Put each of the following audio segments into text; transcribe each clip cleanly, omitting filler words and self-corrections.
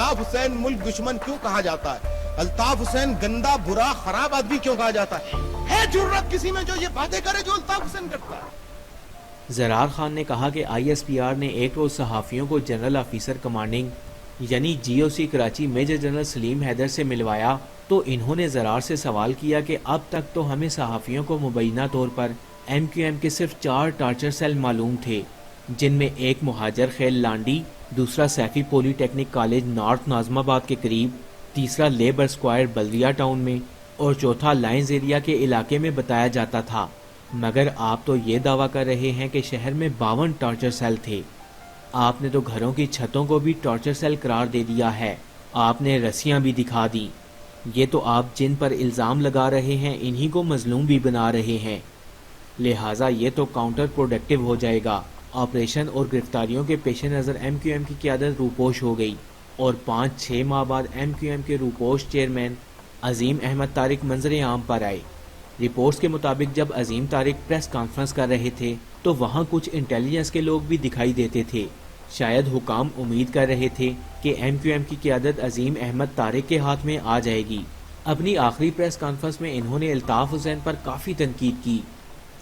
अल्ताफ हुसैन मुल्क दुश्मन क्यों कहा जाता है? अल्ताफ हुसैन गंदा बुरा खराब आदमी क्यों कहा जाता है जुर्रत किसी में जो ये बातें करे जो अल्ताफ हुसैन करता है? ज़रार खान ने कहा कि ISPR ने एक रोज़ सहाफ़ियों को जनरल ऑफिसर कमांडिंग यानी GOC Karachi major general Salim Haider से मिलवाया तो इन्होंने ज़रार से सवाल किया कि अब तक तो हमें सहाफ़ियों को मुबैना तौर पर MQM के सिर्फ 4 टार्चर सेल मालूम थे, जिनमें एक मुहाजिर खेल लांडी, दूसरा सैफी पॉलीटेक्निक कॉलेज नॉर्थ नाज़माबाद के करीब, तीसरा लेबर स्क्वायर बल्दिया टाउन में और चौथा लाइन्स एरिया के इलाके में बताया जाता था। मगर आप तो ये दावा कर रहे हैं कि शहर में 52 टार्चर सेल थे। आपने तो घरों की छतों को भी टार्चर सेल करार दे दिया है। आपने रस्सियां भी दिखा दी। ये तो आप जिन पर इल्ज़ाम लगा रहे हैं इन्हीं को मजलूम भी बना रहे हैं। लिहाजा ये तो काउंटर प्रोडक्टिव हो जाएगा। ऑपरेशन और गिरफ्तारियों के पेश नज़र MQM की क़यादत रूपोश हो गई और 5-6 माह बाद MQM के रूपोश चेयरमैन अजीम अहमद तारिक मंजर आम पर आए। रिपोर्ट्स के मुताबिक जब अजीम तारिक प्रेस कॉन्फ्रेंस कर रहे थे तो वहाँ कुछ इंटेलिजेंस के लोग भी दिखाई देते थे। शायद हुकाम उम्मीद कर रहे थे कि MQM की क़यादत अजीम अहमद तारिक के हाथ में आ जाएगी। अपनी आखिरी प्रेस कॉन्फ्रेंस में इन्होंने अल्ताफ हुसैन पर काफ़ी तनकीद की।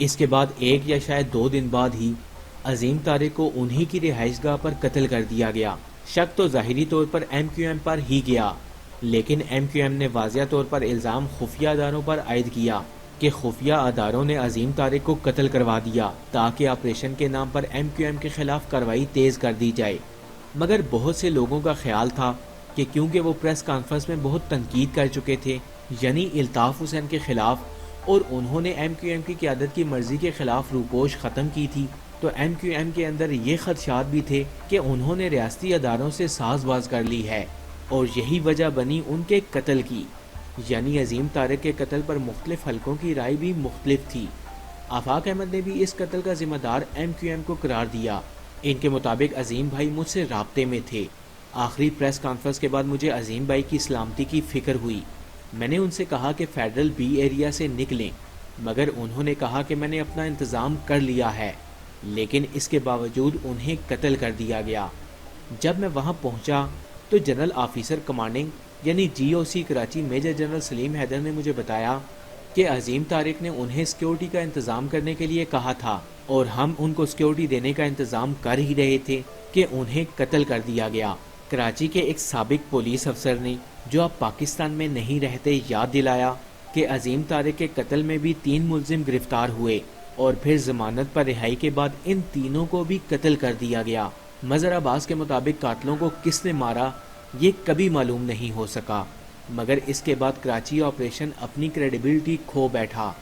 इसके बाद 1 या शायद 2 दिन बाद ही अजीम तारिक को उन्हीं की रिहाइशगाह पर कत्ल कर दिया गया। शक तो ज़ाहिरी तौर पर MQM पर ही गया, लेकिन MQM ने वाज़िया तौर पर इल्ज़ाम खुफिया अदारों पर आयद किया कि खुफिया अदारों ने अजीम तारिक को कत्ल करवा दिया ताकि ऑपरेशन के नाम पर MQM के खिलाफ कार्रवाई तेज कर दी जाए। मगर बहुत से लोगों का ख्याल था कि क्योंकि वो प्रेस कॉन्फ्रेंस में बहुत तनकीद कर चुके थे यानी अल्ताफ हुसैन के खिलाफ, और उन्होंने MQM की क़यादत की मर्जी के खिलाफ रूपोश ख़त्म की थी, तो MQM के अंदर ये खदशात भी थे कि उन्होंने रियासती अदारों से साज़बाज़ कर ली है और यही वजह बनी उनके कत्ल की। यानी अजीम तारिक के कत्ल पर मुख्तलिफ हलकों की राय भी मुख्तलिफ थी। आफाक अहमद ने भी इस कत्ल का जिम्मेदार MQM को करार दिया। इनके मुताबिक अजीम भाई मुझसे राब्ते में थे। आखिरी प्रेस कॉन्फ्रेंस के बाद मुझे अजीम भाई की सलामती की फिक्र हुई। मैंने उनसे कहा कि फेडरल B एरिया से निकलें, मगर उन्होंने कहा कि मैंने अपना इंतज़ाम कर लिया है, लेकिन इसके बावजूद उन्हें कत्ल कर दिया गया। जब मैं वहां पहुंचा तो जनरल ऑफिसर कमांडिंग यानी GOC Karachi major general Salim Haider ने मुझे बताया कि अजीम तारिक ने उन्हें सिक्योरिटी का इंतज़ाम करने के लिए कहा था और हम उनको सिक्योरिटी देने का इंतज़ाम कर ही रहे थे कि उन्हें कत्ल कर दिया गया। कराची के एक साबिक पुलिस अफसर ने, जो अब पाकिस्तान में नहीं रहते, याद दिलाया कि अजीम तारिक के कत्ल में भी 3 मुलजिम गिरफ्तार हुए और फिर जमानत पर रिहाई के बाद इन तीनों को भी कत्ल कर दिया गया। मज़हर अब्बास के मुताबिक कातलों को किसने मारा ये कभी मालूम नहीं हो सका, मगर इसके बाद कराची ऑपरेशन अपनी क्रेडिबिलिटी खो बैठा।